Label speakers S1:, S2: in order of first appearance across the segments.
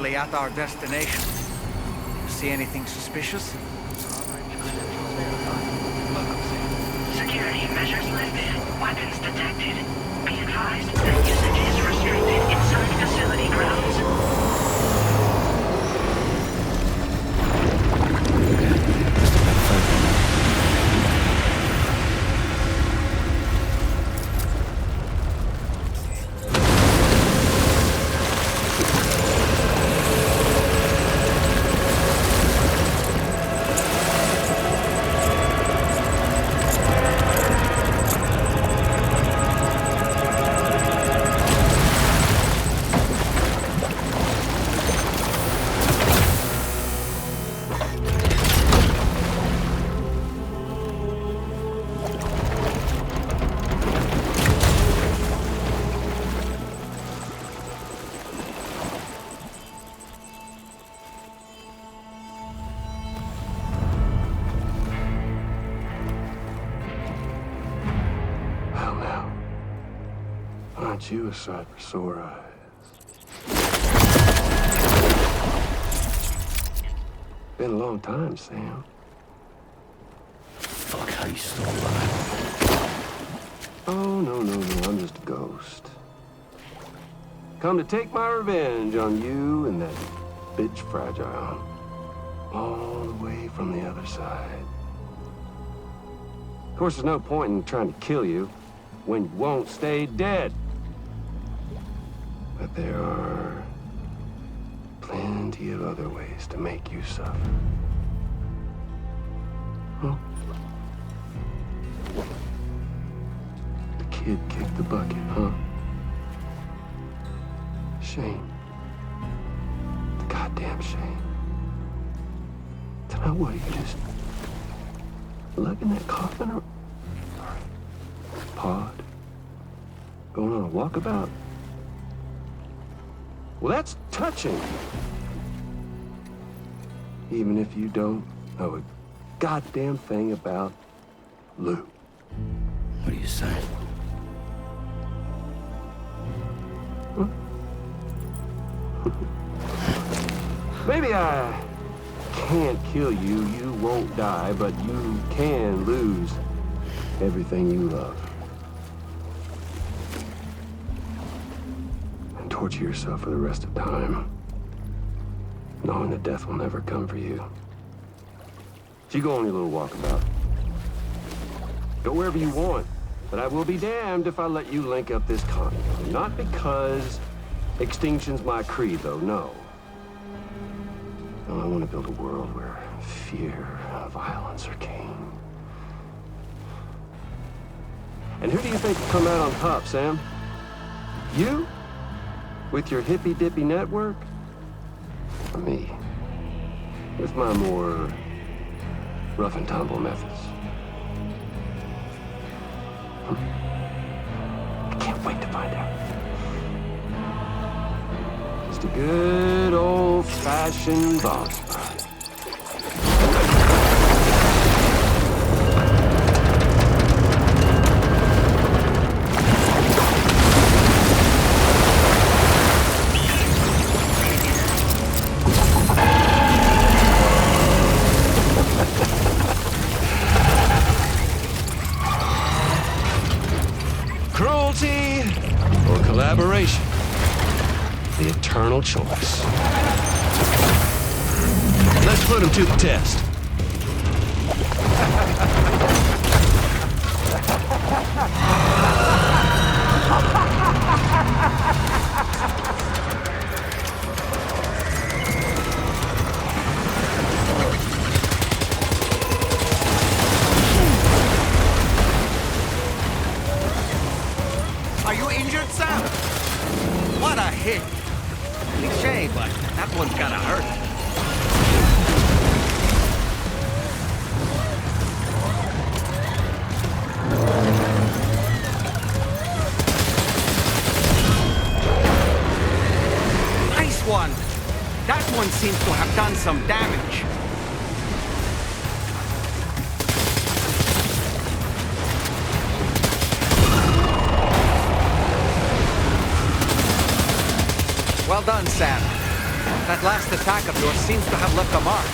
S1: nearly at our destination. See anything suspicious?
S2: Security measures lifted. Weapons detected. Be advised that usage is restricted inside facility grounds.
S3: Aren't you a sight for sore eyes? Been a long time, Sam.
S4: Fuck, how you still alive?
S3: Oh, no, I'm just a ghost. Come to take my revenge on you and that bitch Fragile. All the way from the other side. Of course, there's no point in trying to kill you when you won't stay dead. But there are plenty of other ways to make you suffer. Huh? The kid kicked the bucket, huh? Shame. The goddamn shame. Tonight, what, you just lugging that coffin or pod? Going on a walkabout? Well, that's touching. Even if you don't know a goddamn thing about Lou.
S4: What are you saying?
S3: Huh? Maybe I can't kill you, you won't die, but you can lose everything you love. And torture yourself for the rest of time, knowing that death will never come for you. So you go on your little walkabout. Go wherever you want, but I will be damned if I let you link up this condo. Not because extinction's my creed, though, no. No, I want to build a world where fear and violence are king. And who do you think will come out on top, Sam? You? With your hippy-dippy network? Or me? With my more rough and tumble methods? I can't wait to find out. Just a good old-fashioned boss fight. Cruelty or collaboration? The eternal choice. Let's put him to the test.
S1: Are you injured, Sam? What a hit. Cliché, but that one's gotta hurt. Nice one. That one seems to have done some damage. Well done, Sam. That last attack of yours seems to have left a mark.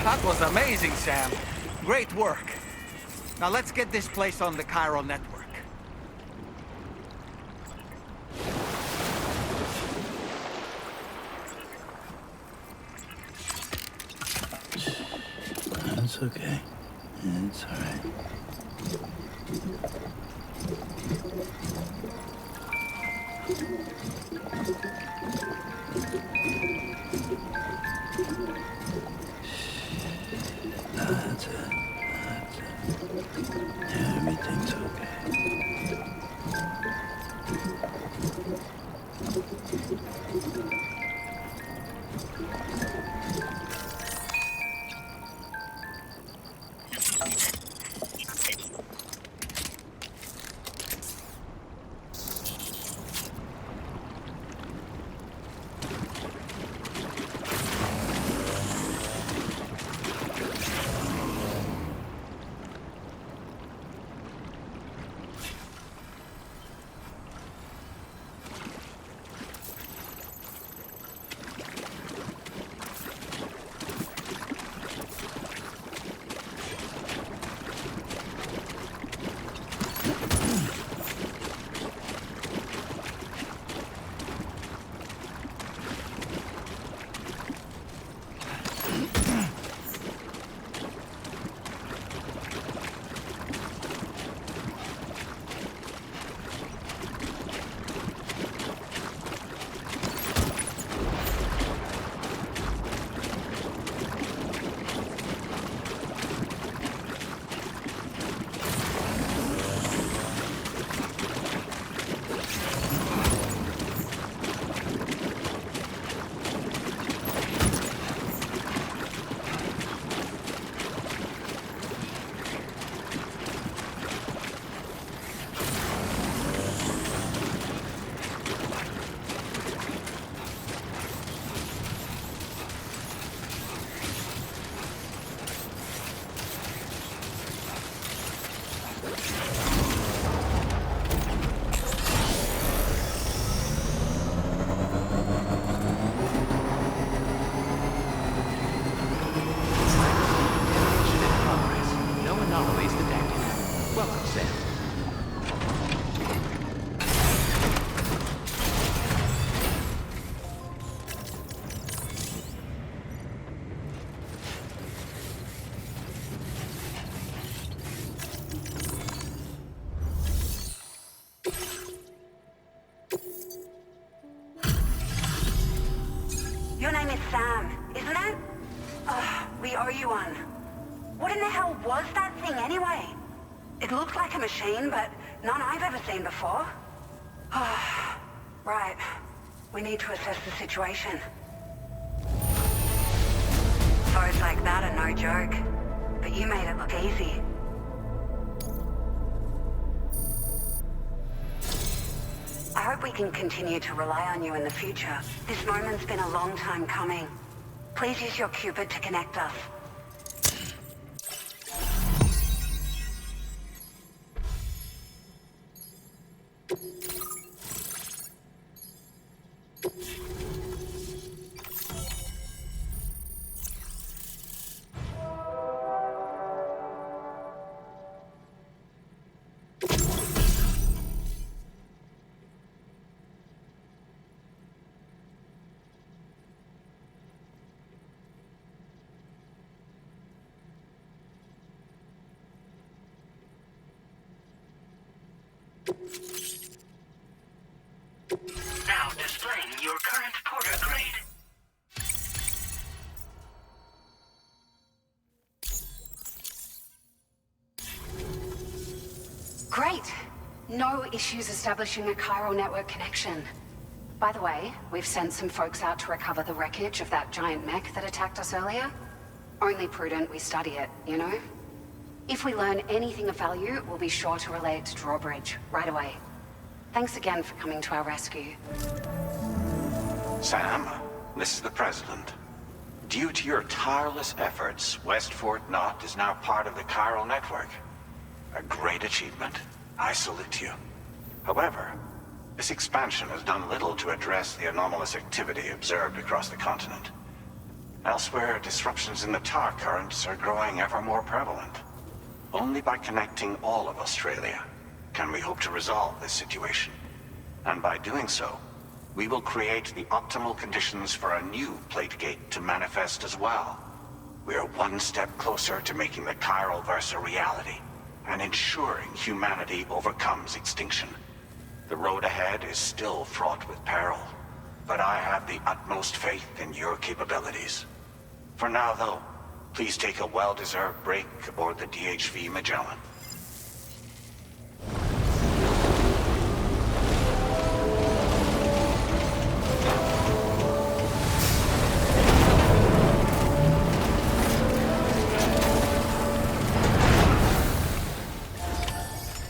S1: That was amazing, Sam. Great work. Now let's get this place on the chiral network.
S4: That's okay. It's all right. That's it. That's it. Yeah, everything's okay.
S5: Your name is Sam, isn't it? We owe you one. What in the hell was that thing anyway? It looked like a machine, but none I've ever seen before. Right. We need to assess the situation. Foes like that are no joke. But you made it look easy. I hope we can continue to rely on you in the future. This moment's been a long time coming. Please use your Cupid to connect us.
S2: Now displaying your current porter grade.
S5: Great. No issues establishing a chiral network connection. By the way, we've sent some folks out to recover the wreckage of that giant mech that attacked us earlier. Only prudent we study it, you know? If we learn anything of value, we'll be sure to relay it to Drawbridge right away. Thanks again for coming to our rescue.
S6: Sam, this is the President. Due to your tireless efforts, West Fort Knot is now part of the chiral network. A great achievement. I salute you. However, this expansion has done little to address the anomalous activity observed across the continent. Elsewhere, disruptions in the tar currents are growing ever more prevalent. Only by connecting all of Australia can we hope to resolve this situation. And by doing so, we will create the optimal conditions for a new plate gate to manifest as well. We are one step closer to making the chiral verse a reality, and ensuring humanity overcomes extinction. The road ahead is still fraught with peril, but I have the utmost faith in your capabilities. For now, though, please take a well-deserved break aboard the DHV Magellan.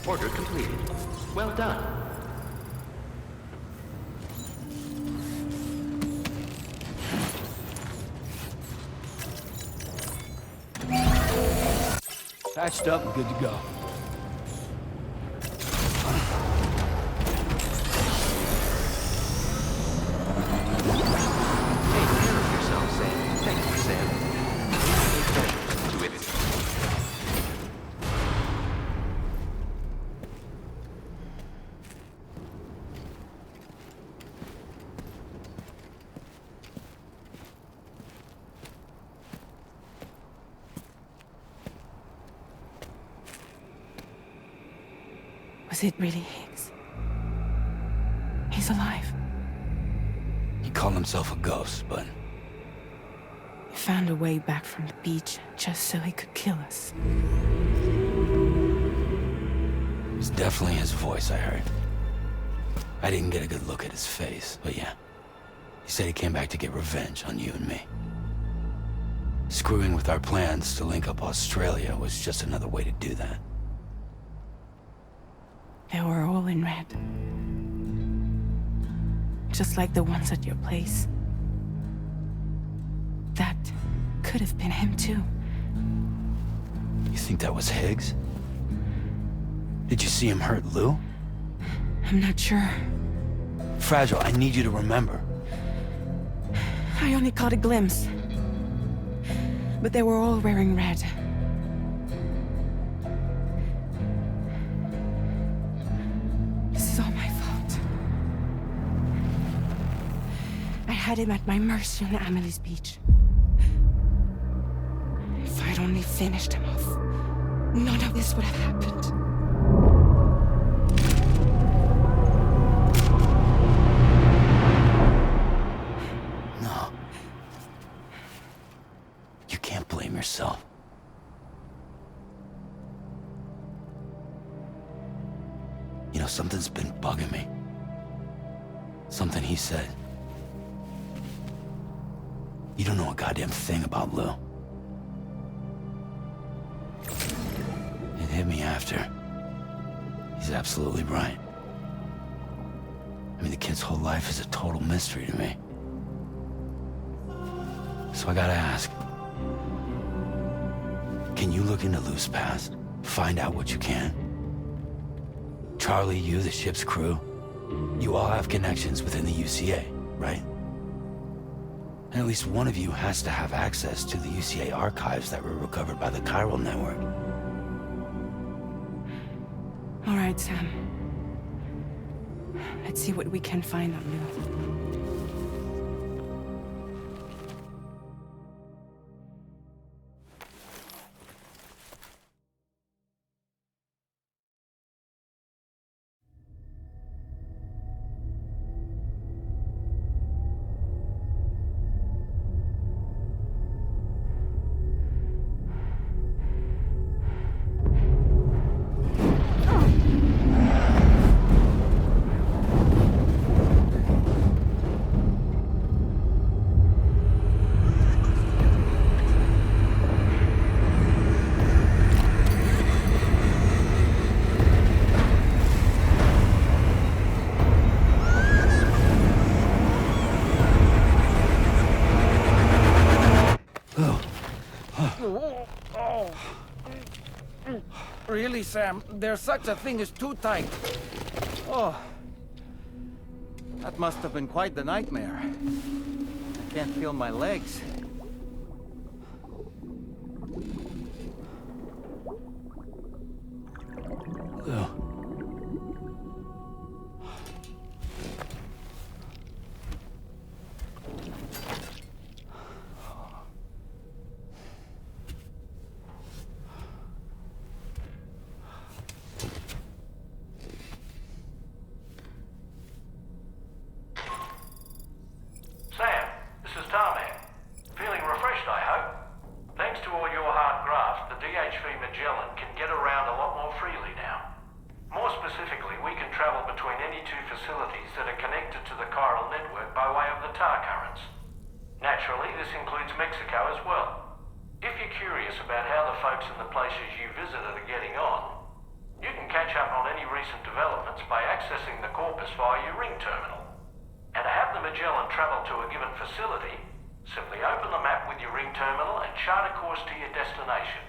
S1: Order completed. Well done.
S7: Patched up and good to go.
S1: Take care of yourself, Sam. Thank you, Sam. Pleasure to it.
S8: Was it really Higgs? He's alive.
S4: He called himself a ghost, but
S8: He found a way back from the beach just so he could kill us.
S4: it was definitely his voice I heard. I didn't get a good look at his face, but yeah. He said he came back to get revenge on you and me. Screwing with our plans to link up Australia was just another way to do that.
S8: They were all in red. Just like the ones at your place. That could have been him too.
S4: You think that was Higgs? Did you see him hurt Lou?
S8: I'm not sure.
S4: Fragile, I need you to remember.
S8: I only caught a glimpse. But they were all wearing red. This is all my fault. I had him at my mercy on Amelie's beach. If I'd only finished him off, none of this would have happened.
S4: No. You can't blame yourself. You know, something's been bugging me. Something he said. You don't know a goddamn thing about Lou. It hit me after. He's absolutely right. I mean, the kid's whole life is a total mystery to me. So I gotta ask, can you look into Lou's past? Find out what you can? Charlie, you, the ship's crew, you all have connections within the UCA, right? And at least one of you has to have access to the UCA archives that were recovered by the Chiral Network.
S8: All right, Sam. Let's see what we can find on Lou.
S7: Really, Sam, there's such a thing as too tight. Oh. That must have been quite the nightmare. I can't feel my legs.
S4: Lou.
S9: Sam, this is Tarman. Feeling refreshed, I hope? Thanks to all your hard graft, the DHV Magellan can get around a lot more freely now. More specifically, we can travel between any two facilities that are connected to the chiral network by way of the tar currents. Naturally, this includes Mexico as well. If you're curious about how the folks in the places you visited are getting on, you can catch up on any recent developments by accessing the corpus via your ring terminal. And to have the Magellan travel to a given facility, simply open the map with your ring terminal and chart a course to your destination.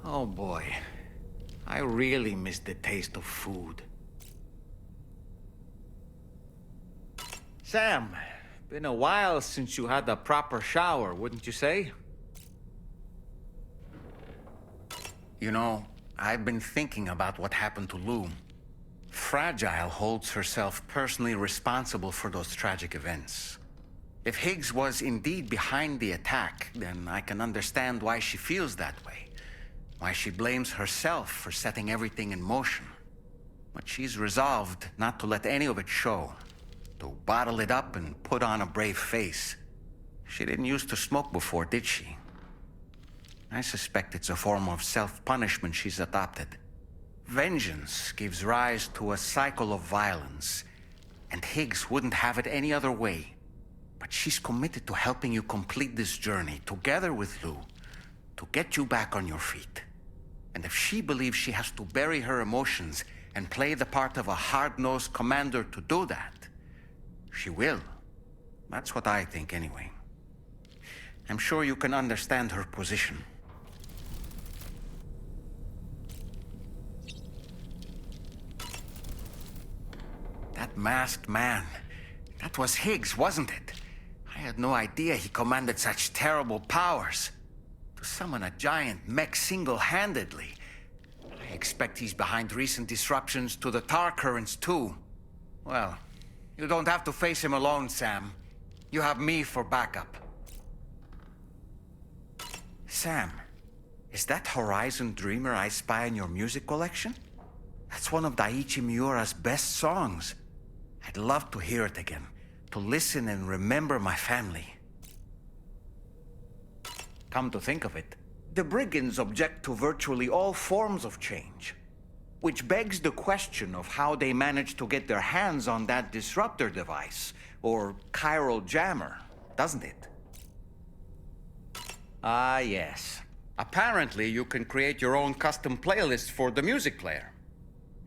S1: Oh boy. I really miss the taste of food. Sam, been a while since you had a proper shower, wouldn't you say? You know, I've been thinking about what happened to Lou. Fragile holds herself personally responsible for those tragic events. If Higgs was indeed behind the attack, then I can understand why she feels that way. Why she blames herself for setting everything in motion. But she's resolved not to let any of it show. To bottle it up and put on a brave face. She didn't used to smoke before, did she? I suspect it's a form of self-punishment she's adopted. Vengeance gives rise to a cycle of violence, and Higgs wouldn't have it any other way. But she's committed to helping you complete this journey, together with Lou, to get you back on your feet. And if she believes she has to bury her emotions and play the part of a hard-nosed commander to do that, she will. That's what I think, anyway. I'm sure you can understand her position. masked man. That was Higgs, wasn't it? I had no idea he commanded such terrible powers. To summon a giant mech single-handedly. I expect he's behind recent disruptions to the tar currents, too. Well, you don't have to face him alone, Sam. You have me for backup. Sam, is that Horizon Dreamer I spy in your music collection? That's one of Daiichi Miura's best songs. I'd love to hear it again, to listen and remember my family. Come to think of it, the brigands object to virtually all forms of change. Which begs the question of how they managed to get their hands on that disruptor device, or chiral jammer, doesn't it? Ah, yes. Apparently you can create your own custom playlist for the music player.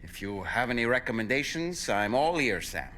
S1: If you have any recommendations, I'm all ears, Sam.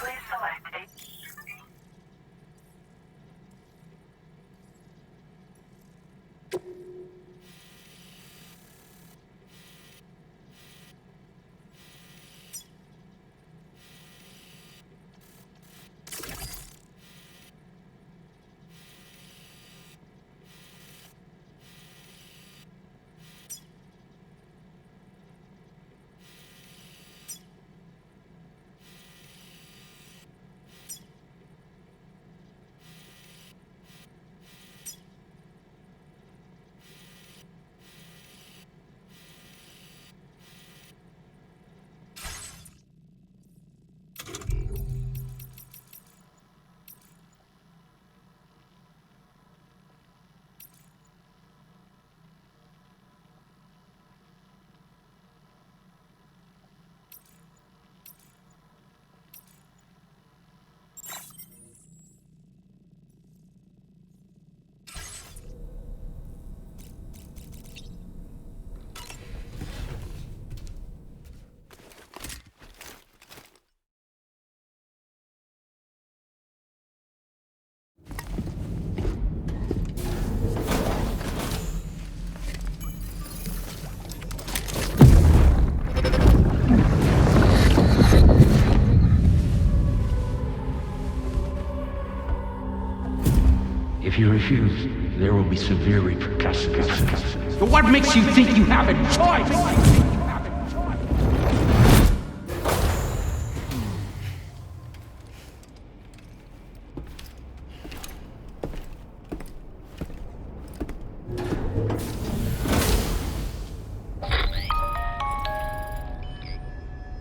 S2: Please select a...
S10: If you refuse, there will be severe repercussions. But what makes you think you have a choice?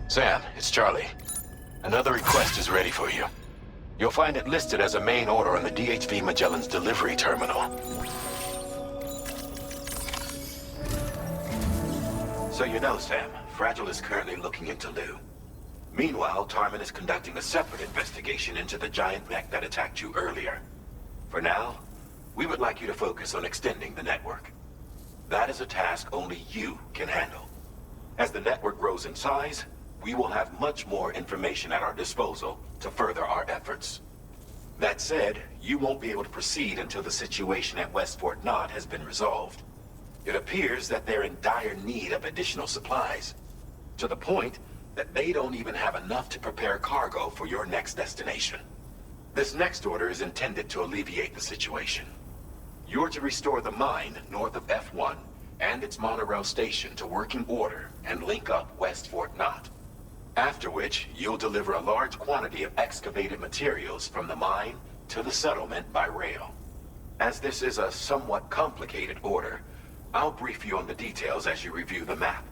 S3: Sam, it's Charlie. Another request is ready for you. You'll find it listed as a main order on the DHV Magellan's delivery terminal. So you know, Sam, Fragile is currently looking into Lou. Meanwhile, Tarman is conducting a separate investigation into the giant mech that attacked you earlier. For now, we would like you to focus on extending the network. That is a task only you can handle. As the network grows in size, we will have much more information at our disposal to further our efforts. That said, you won't be able to proceed until the situation at West Fort Knott has been resolved. It appears that they're in dire need of additional supplies, to the point that they don't even have enough to prepare cargo for your next destination. This next order is intended to alleviate the situation. You're to restore the mine north of F1 and its monorail station to working order and link up West Fort Knott. After which, you'll deliver a large quantity of excavated materials from the mine to the settlement by rail. As this is a somewhat complicated order, I'll brief you on the details as you review the map.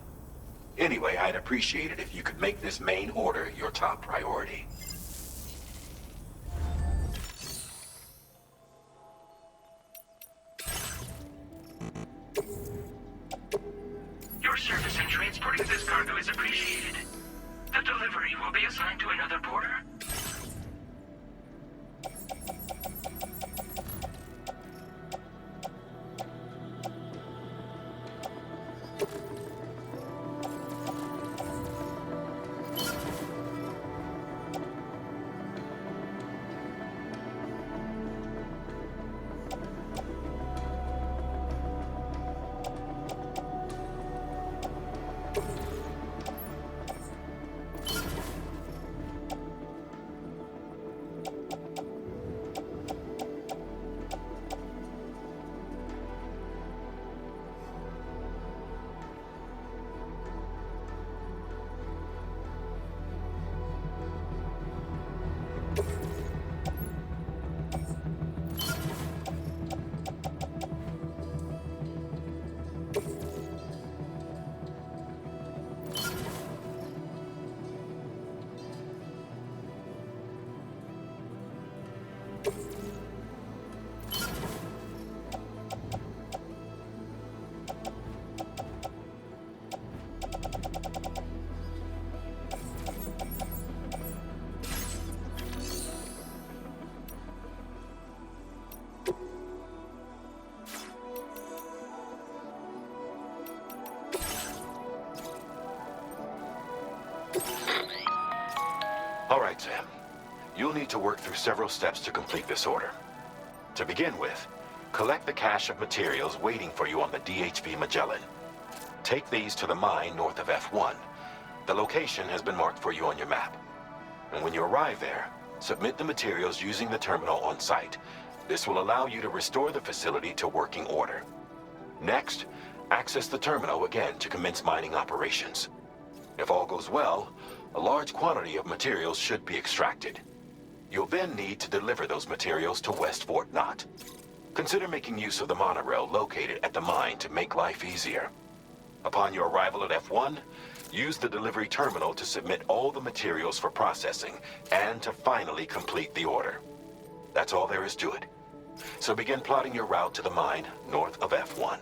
S3: Anyway, I'd appreciate it if you could make this main order your top priority.
S2: Your service in transporting this cargo is appreciated. The delivery will be assigned to another porter.
S3: Sam. You'll need to work through several steps to complete this order. To begin with, collect the cache of materials waiting for you on the DHV Magellan. Take these to the mine north of F1. The location has been marked for you on your map. And when you arrive there, submit the materials using the terminal on site. This will allow you to restore the facility to working order. Next, access the terminal again to commence mining operations. If all goes well, a large quantity of materials should be extracted. You'll then need to deliver those materials to West Fort Knott. Consider making use of the monorail located at the mine to make life easier. Upon your arrival at F1, use the delivery terminal to submit all the materials for processing and to finally complete the order. That's all there is to it. So begin plotting your route to the mine north of F1.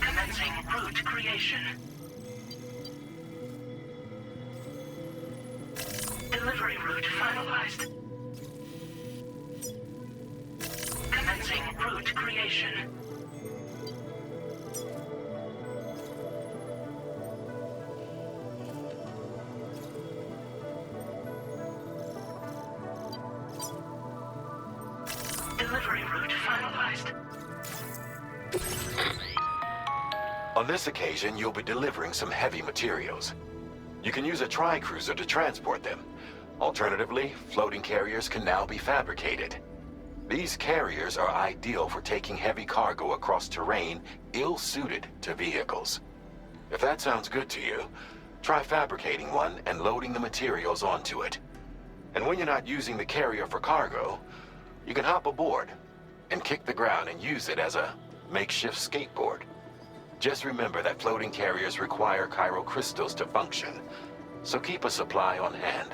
S2: Commencing route creation. Delivery route finalized. Commencing route creation. Delivery route finalized.
S3: On this occasion, you'll be delivering some heavy materials. You can use a tri-cruiser to transport them. Alternatively, floating carriers can now be fabricated. These carriers are ideal for taking heavy cargo across terrain ill-suited to vehicles. If that sounds good to you, try fabricating one and loading the materials onto it. And when you're not using the carrier for cargo, you can hop aboard and kick the ground and use it as a makeshift skateboard. Just remember that floating carriers require chiral crystals to function, so keep a supply on hand.